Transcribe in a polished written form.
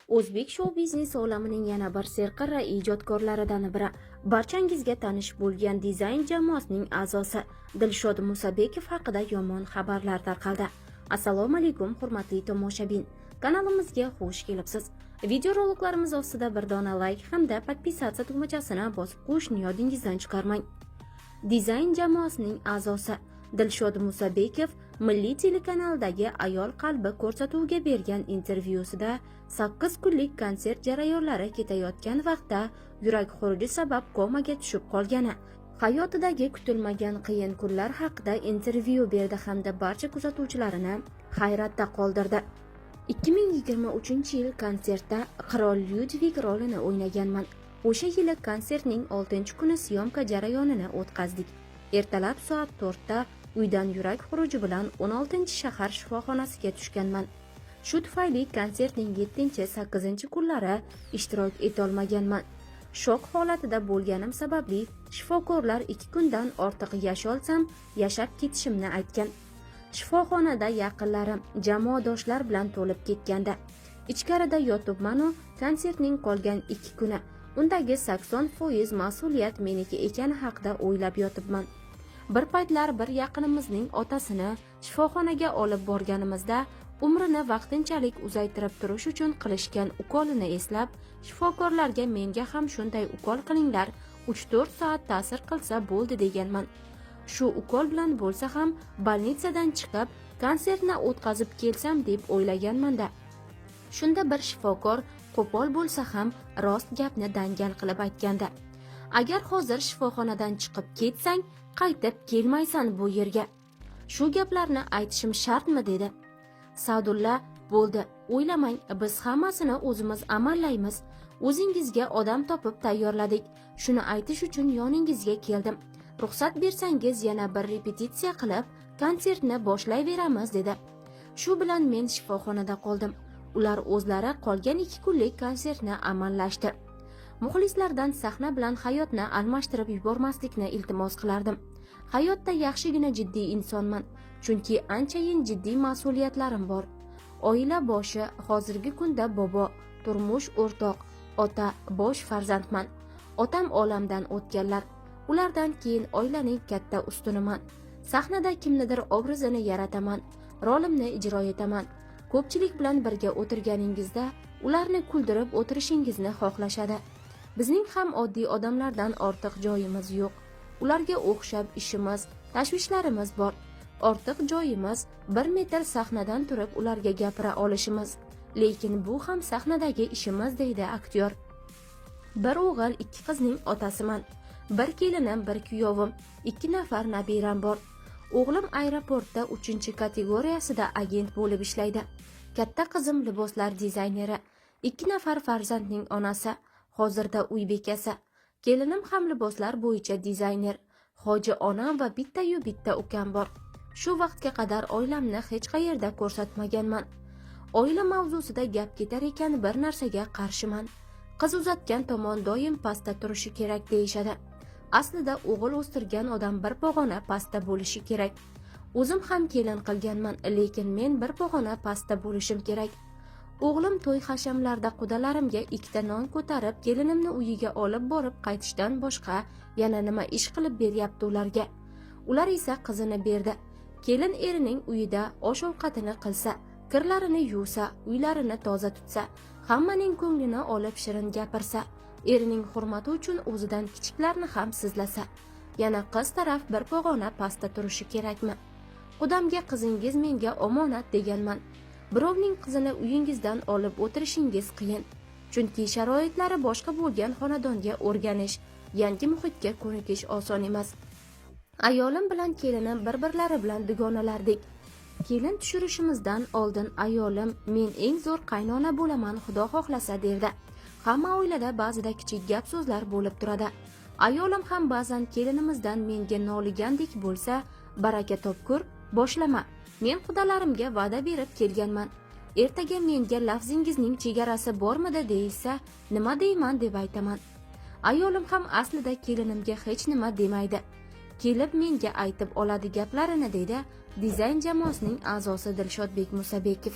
O'zbek shou-biznes olamining yana bir serqirra ijodkorlaridan biri, barchangizga tanish bo'lgan dizayn jamoasining a'zosi Dilshod Musabekov haqida yomon xabarlar tarqaldi. Assalomu alaykum, hurmatli tomoshabin. Kanalimizga xush kelibsiz. Videoroliklarimiz ostida bir dona like hamda podpisatsiya tugmachasini bosib qo'yishni yodingizdan chiqarmang. Dizayn jamoasining a'zosi Dilshod Musabekov Milliy telekanaldagi Ayol qalbi ko'rsatuviga bergan intervyusida 8 kunlik konsert jarayonlari ketayotgan vaqtda yurak xuruji sabab komaga tushib qolgani, hayotidagi kutilmagan qiyin kunlar haqida intervyu berdi hamda barcha kuzatuvchilarini hayratda qoldirdi. 2023-yil konsertda Qirol Lyudvig rolini o'ynaganman. O'sha yili konsertning 6-kuni syomka jarayonini o'tkazdik. Ertalab soat 4 da uydan yurak xuruji bilan 16-shahar shifoxonasiga tushganman. Shu tufayli konsertning 7-8 kunlari ishtirok etolmaganman. Shok holatida bo'lganim sababli shifokorlar 2 kundan ortiq yasholsam yashab ketishimni aytgan. Shifoxonada yaqinlarim, jamoadoshlar bilan to'lib ketganda ichkarida yotibman-u, konsertning qolgan 2 kuni undagi 80% mas'uliyat meniki ekani haqida o'ylab yotibman. Bir paytlar bir yaqinimizning otasini shifoxonaga olib borganimizda umrini vaqtinchalik uzaytirib turish uchun qilishgan ukolini eslab, shifokorlarga menga ham shunday ukol qilinglar, 3-4 soat ta'sir qilsa bo'ldi deganman. Shu ukol bilan bo'lsa ham bolnitsadan chiqib, konsertni o'tkazib kelsam deb o'ylaganman-da. Shunda bir shifokor qo'pol bo'lsa ham rost gapni dangal qilib aytganda, agar hozir shifoxonadan chiqib ketsang, qaytib kelmaysan bu yerga. Shu gaplarni aytishim shartmi dedi. Sa'dulla, bo'ldi, o'ylamang, biz hammasini o'zimiz amallaymiz. O'zingizga odam topib tayyorladik. Shuni aytish uchun yoningizga keldim. Ruxsat bersangiz yana bir repetitsiya qilib, konsertni boshlayveramiz dedi. Shu bilan men shifoxonada qoldim. Ular o'zlari qolgan 2 kunlik konsertni amallashdi. Muxlislardan sahna bilan hayotni almashtirib yubormaslikni iltimos qilardim. Hayotda yaxshigina jiddiy insonman, chunki anchayin jiddiy mas'uliyatlarim bor. Oila boshi, hozirgi kunda bobo, turmush o'rtoq, ota, bosh farzandman. Otam olamdan o'tganlar. Ulardan keyin oilaning katta ustuniman. Sahnada kimnidir obrazini yarataman, rolimni ijro etaman. Ko'pchilik bilan birga o'tirganingizda ularni kuldirib o'tirishingizni xohlashadi. Bizning ham oddiy odamlardan ortiq joyimiz yo'q. Ularga o'xshab ishimiz, tashvishlarimiz bor. Ortiq joyimiz 1 metr sahnadan turib ularga gapira olishimiz. Lekin bu ham sahnadagi ishimiz deydi aktyor. Bir o'g'il, 2 qizning otasiman. Bir kelinim, bir kuyovim, 2 nafar nabiram bor. O'g'lim aeroportda 3-kategoriyasida agent bo'lib ishlaydi. Katta qizim liboslar dizayneri, 2 nafar farzandning onasi, hozirda uy bekasi. Kelinim ham liboslar bo'yicha dizayner. Hoji onam va bitta ukam bor. Shu vaqtga qadar oilamni hech qayerda ko'rsatmaganman. Oila mavzusida gap ketar ekan bir narsaga qarshiman. Qiz uzatgan tomon doim pastda turishi kerak deyishadi. Aslida o'g'il o'stirgan odam bir pog'ona pastda bo'lishi kerak. O'zim ham kelin qilganman, lekin men bir pog'ona pastda bo'lishim kerak. O'g'lim to'y hashamlarda qudalarimga 2 non ko'tarib, kelinimni uyiga olib borib qaytishdan boshqa yana nima ish qilib beryapti ularga. Ular esa qizini berdi. Kelin erining uyida osh-ovqatini qilsa, kirlarini yuvsa, uylarini toza tutsa, hammaning ko'nglini olib shirin gapirsa, erining hurmati uchun o'zidan kichiklarni ham sizlasa, yana qiz taraf bir pog'ona pastda turishi kerakmi? Qudamga qizingiz menga omonat deganman. Birovning qizini uyingizdan olib o'tirishingiz qiyin. Chunki sharoitlari boshqa bo'lgan xonadonga o'rganish, yangi muhitga ko'nikish oson emas. Ayolim bilan kelinim bir-birlari bilan dugonalardik. Kelin tushirishimizdan oldin ayolim men eng zo'r qaynona bo'laman, Xudo xohlasa derdi. Hamma oilada ba'zida kichik gap so'zlar bo'lib turadi. Ayolim ham ba'zan kelinimizdan menga noligandek bo'lsa, baraka topkur, boshlama. Men qudalarimga va'da berib kelganman. Ertaga menga lafzingizning chegarasi bormidi deysa, nima deyman deb aytaman. Ayolim ham aslida kelinimga hech nima demaydi. Kelib menga aytib oladi gaplarini deydi dizayn jamoasining a'zosi Dilshodbek Musabekov.